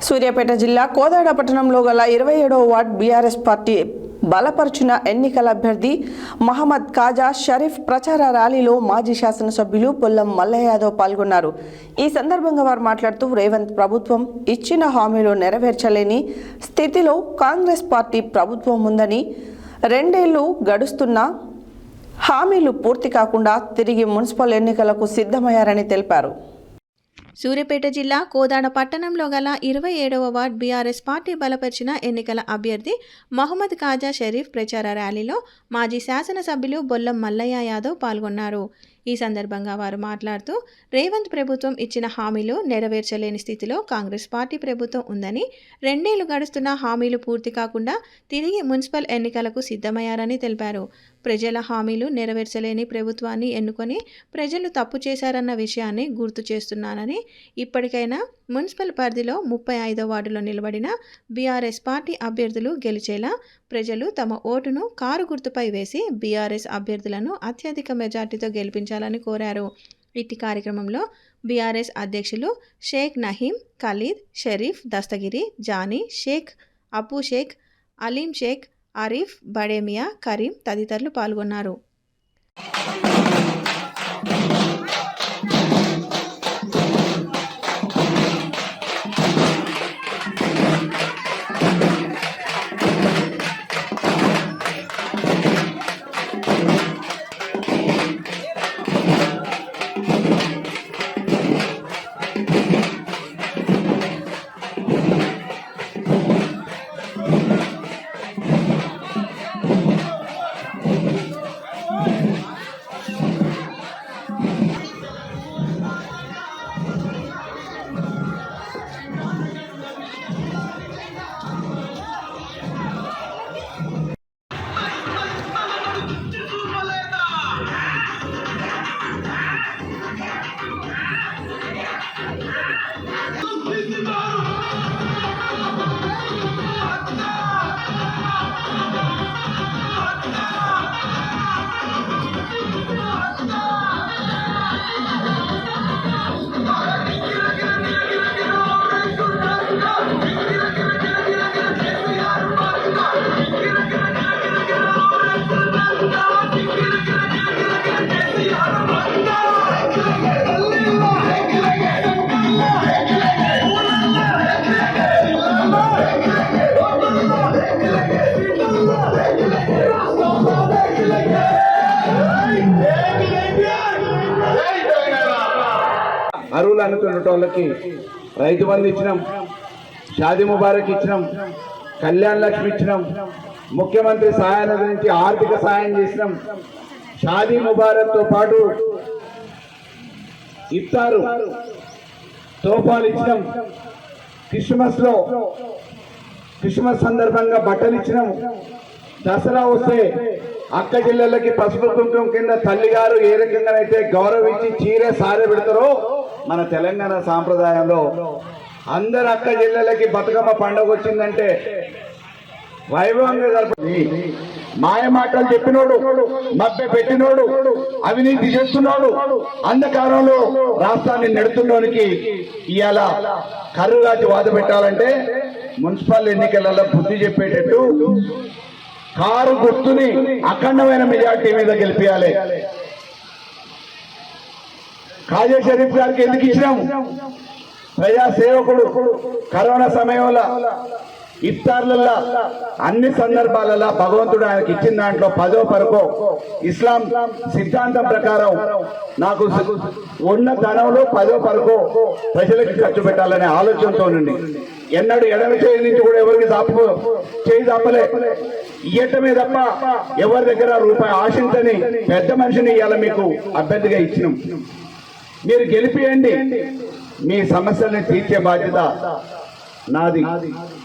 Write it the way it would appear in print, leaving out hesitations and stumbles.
సూర్యాపేట జిల్లా కోదాడ పట్టణంలో గల 27వ వార్డ్ బీఆర్ఎస్ పార్టీ బలపరిచిన ఎన్నికల అభ్యర్థి మహమ్మద్ ఖాజా షరీఫ్ ప్రచార ర్యాలీలో మాజీ శాసనసభ్యులు పొల్లం మల్లయ్య యాదవ్ పాల్గొన్నారు. ఈ సందర్భంగా వారు మాట్లాడుతూ రేవంత్ ప్రభుత్వం ఇచ్చిన హామీలు నెరవేర్చలేని స్థితిలో కాంగ్రెస్ పార్టీ ప్రభుత్వం ఉందని, 2 ఏళ్లు గడుస్తున్నా హామీలు పూర్తి కాకుండా తిరిగి మున్సిపల్ ఎన్నికలకు సిద్ధమయ్యారని తెలిపారు. సూర్యాపేట జిల్లా కోదాడ పట్టణంలో గల 27వ వార్డ్ బీఆర్ఎస్ పార్టీ బలపరిచిన ఎన్నికల అభ్యర్థి మహమ్మద్ ఖాజా షరీఫ్ ప్రచార ర్యాలీలో మాజీ శాసనసభ్యులు బొల్లం మల్లయ్య యాదవ్ పాల్గొన్నారు. ఈ సందర్భంగా వారు మాట్లాడుతూ రేవంత్ ప్రభుత్వం ఇచ్చిన హామీలు నెరవేర్చలేని స్థితిలో కాంగ్రెస్ పార్టీ ప్రభుత్వం ఉందని, 2 ఏళ్లు గడుస్తున్న హామీలు పూర్తి కాకుండా తిరిగి మున్సిపల్ ఎన్నికలకు సిద్ధమయ్యారని తెలిపారు. ప్రజల హామీలు నెరవేర్చలేని ప్రభుత్వాన్ని ఎన్నుకొని ప్రజలు తప్పు చేశారన్న విషయాన్ని గుర్తు చేస్తున్నానని, ఇప్పటికైనా మున్సిపల్ పరిధిలో 35వ వార్డులో నిలబడిన బీఆర్ఎస్ పార్టీ అభ్యర్థులు గెలిచేలా ప్రజలు తమ ఓటును కారు గుర్తుపై వేసి బీఆర్ఎస్ అభ్యర్థులను అత్యధిక మెజార్టీతో గెలిపించాలని కోరారు. ఇట్టి కార్యక్రమంలో బీఆర్ఎస్ అధ్యక్షులు షేక్ నహీం, ఖలీద్, షరీఫ్, దస్తగిరి, జానీ, షేక్, అబూ షేక్, అలీం షేక్, ఆరిఫ్, బడేమియా, కరీం తదితరులు పాల్గొన్నారు. అరువులు అనుకున్నటోళ్ళకి రైతు బంధు ఇచ్చినాం, షాదీ ముబారక్ ఇచ్చినాం, కళ్యాణ లక్ష్మి ఇచ్చినాం, ముఖ్యమంత్రి సహాయనిధి నుంచి ఆర్థిక సహాయం చేసినాం. షాదీ ముబారక్తో పాటు ఇఫ్తారు తోఫాలు ఇచ్చినాం. క్రిస్మస్ సందర్భంగా బట్టలు ఇచ్చినాం. దసరా వస్తే అక్క జిల్లలకి పసుపు కుంకుమ కింద తల్లిగారు ఏ రకంగానైతే గౌరవించి చీర సారె పెడతారో మన తెలంగాణ సాంప్రదాయంలో అందరు అక్క జిల్లలకి బతుకమ్మ పండుగ వచ్చిందంటే వైభవంగా జరుపుతుంది. మాయ మాటలు చెప్పినోడు, మభ్య పెట్టినోడు, అవినీతి చేస్తున్నాడు, అంధకారంలో రాష్ట్రాన్ని నెడుతున్నోనికి ఇవాళ కర్రుగాచి వాద పెట్టాలంటే మున్సిపల్ ఎన్నికలలో బుద్ధి చెప్పేటట్టు కారు గుర్తుని అఖండమైన మెజార్టీ మీద గెలిపించాలి. ఖాజా షరీఫ్ గారికి ఎందుకు ఇచ్చినాము? ప్రజా సేవకుడు. కరోనా సమయంలో ఇఫ్తార్లలో అన్ని సందర్భాలలో భగవంతుడు ఆయనకి ఇచ్చిన దాంట్లో 10వ పరకో ఇస్లాం సిద్ధాంతం ప్రకారం నాకు ఉన్న ధనంలో 10వ పరకో ప్రజలకు ఖర్చు పెట్టాలనే ఆలోచనతో నుండి ఎన్నడూ ఎడమ చేయి నుంచి కూడా ఎవరికి చేయి తప్పలే, ఇయ్యటమే తప్ప ఎవరి దగ్గర రూపాయి ఆశించని పెద్ద మనిషిని ఇవాళ మీకు అభ్యర్థిగా ఇచ్చినాం. మీరు గెలిపియండి, మీ సమస్యల్ని తీర్చే బాధ్యత నాది.